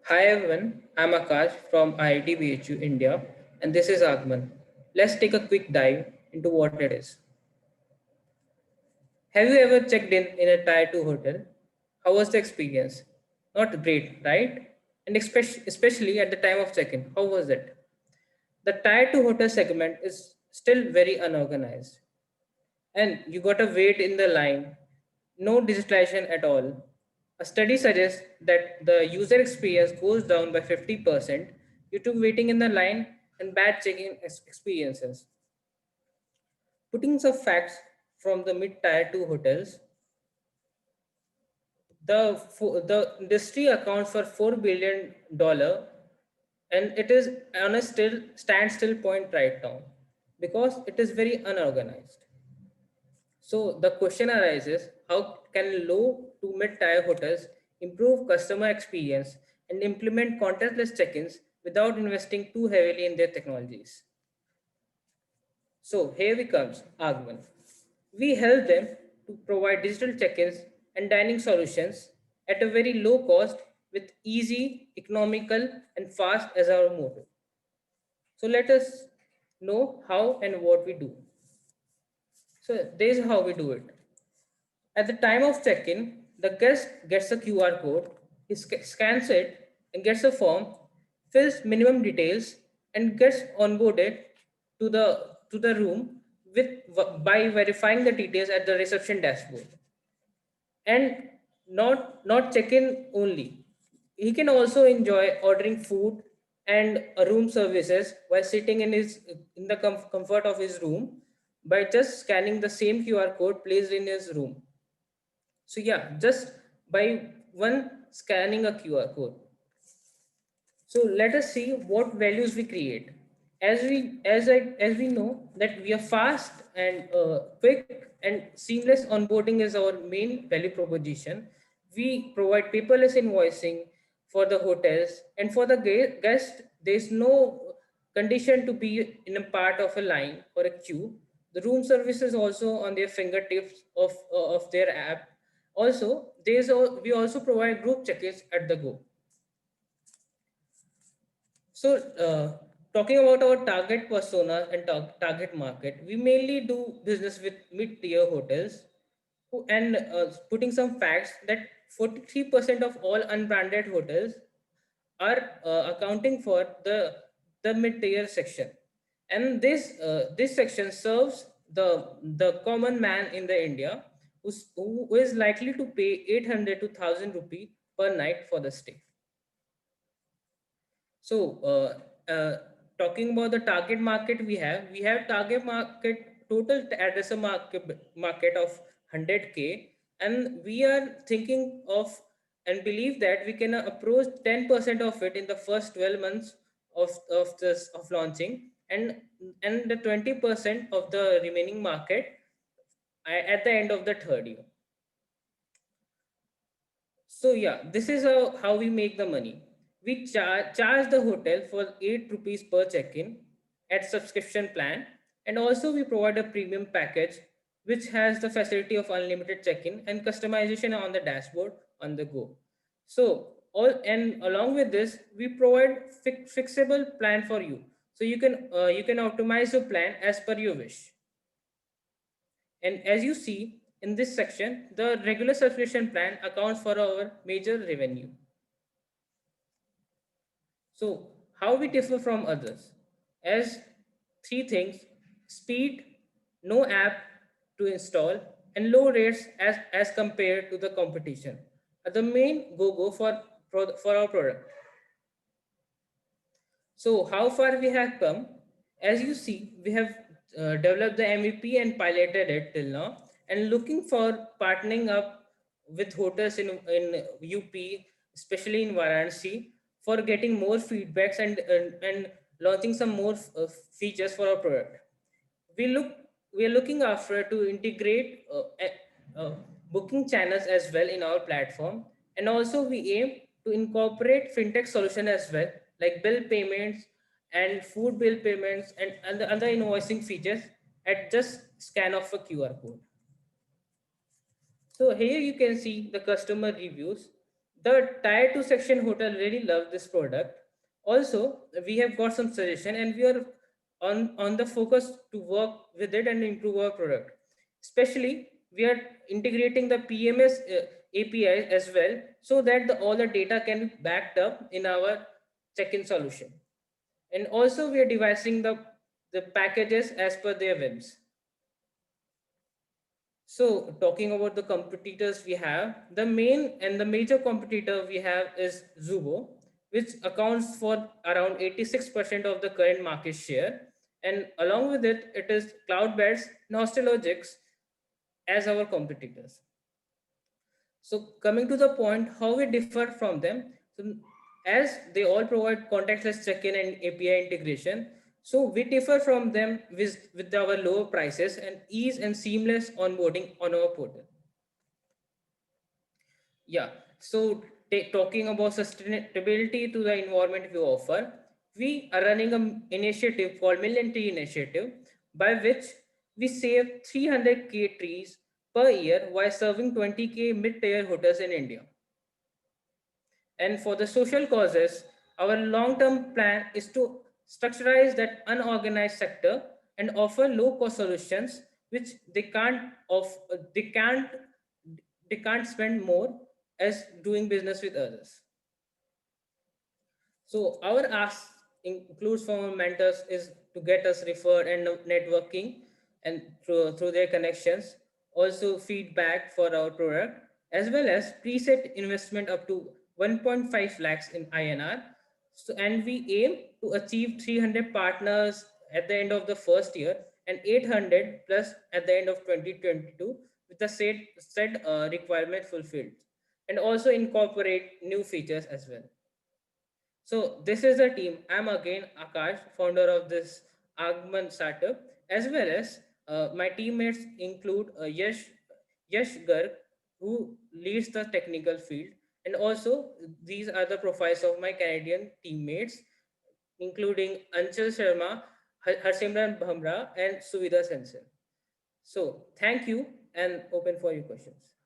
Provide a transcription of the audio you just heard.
Hi everyone, I'm Akash from IIT BHU India, and this is Agman. Let's take a quick dive into what it is. Have you ever checked in a tier 2 hotel? How was the experience? Not great, right? And especially at the time of check in, how was it? The tier 2 hotel segment is still very unorganized, and you gotta wait in the line, no digitalization at all. A study suggests that the user experience goes down by 50% due to waiting in the line and bad check-in experiences. Putting some facts from the mid-tier 2 hotels, the industry accounts for $4 billion, and it is on a still standstill point right now because it is very unorganized. So the question arises, how can low to mid-tier hotels improve customer experience and implement contactless check-ins without investing too heavily in their technologies? So here we comes Agman. We help them to provide digital check-ins and dining solutions at a very low cost with easy, economical and fast as our motto. So let us know how and what we do. So this is how we do it. At the time of check-in, the guest gets a QR code, he scans it and gets a form, fills minimum details, and gets onboarded to the room with by verifying the details at the reception dashboard. And not check-in only. He can also enjoy ordering food and room services while sitting in the comfort of his room by just scanning the same QR code placed in his room. So yeah, just by one scanning a QR code. So let us see what values we create. As we know that we are fast and quick and seamless onboarding is our main value proposition. We provide paperless invoicing for the hotels, and for the guest, there is no condition to be in a part of a line or a queue. The room service is also on their fingertips of their app. Also, we also provide group check-ins at the go. So, talking about our target persona and target market, we mainly do business with mid-tier hotels, and putting some facts that 43% of all unbranded hotels are accounting for the mid-tier section, and this section serves the common man in the India who is likely to pay 800 to 1000 rupee per night for the stay. So, talking about the target market, we have target market total addressable market of 100K, and we are thinking of and believe that we can approach 10% of it in the first 12 months of launching, and the 20% of the remaining market at the end of the third year. So yeah, this is how we make the money. We charge the hotel for 8 rupees per check-in at subscription plan, and also we provide a premium package which has the facility of unlimited check-in and customization on the dashboard on the go. So all and along with this, we provide fixable plan for you. So you can optimize your plan as per your wish. And as you see in this section, the regular subscription plan accounts for our major revenue. So, how we differ from others? As three things: speed, no app to install, and low rates as compared to the competition are the main go for our product. So, how far we have come? As you see, we have developed the MVP and piloted it till now, and looking for partnering up with hotels in UP, especially in Varanasi, for getting more feedbacks and launching some more features for our product. We look we are looking after to integrate booking channels as well in our platform, and also we aim to incorporate fintech solution as well, like bill payments and food bill payments and the other invoicing features at just scan of a QR code. So here you can see the customer reviews. The tier 2 section hotel really love this product. Also, we have got some suggestion and we are on the focus to work with it and improve our product. Especially, we are integrating the PMS API as well, so that all the data can be backed up in our check-in solution. And also, we are devising the packages as per their whims. So, talking about the competitors we have, the main and the major competitor we have is Zubo, which accounts for around 86% of the current market share. And along with it, it is Cloudbeds, Nostalgics as our competitors. So, coming to the point, how we differ from them. So, as they all provide contactless check-in and API integration, so we differ from them with our lower prices and ease and seamless onboarding on our portal. Yeah. So talking about sustainability to the environment we offer, we are running an initiative called Million Tree Initiative, by which we save 300K trees per year while serving 20K mid-tier hotels in India. And for the social causes, our long-term plan is to structurize that unorganized sector and offer low-cost solutions which they can't they can't spend more as doing business with others. So our ask includes from our mentors is to get us referred and networking and through their connections, also feedback for our product, as well as preset investment up to 1.5 lakhs in INR. So, and we aim to achieve 300 partners at the end of the first year and 800 plus at the end of 2022 with the said requirement fulfilled, and also incorporate new features as well. So this is the team. I'm again Akash, founder of this Agman startup, as well as my teammates include Yash Garg, who leads the technical field, and also these are the profiles of my Canadian teammates, including Anchal Sharma, Harsimran Bhamra, and Suvidha Sensen. So thank you and open for your questions.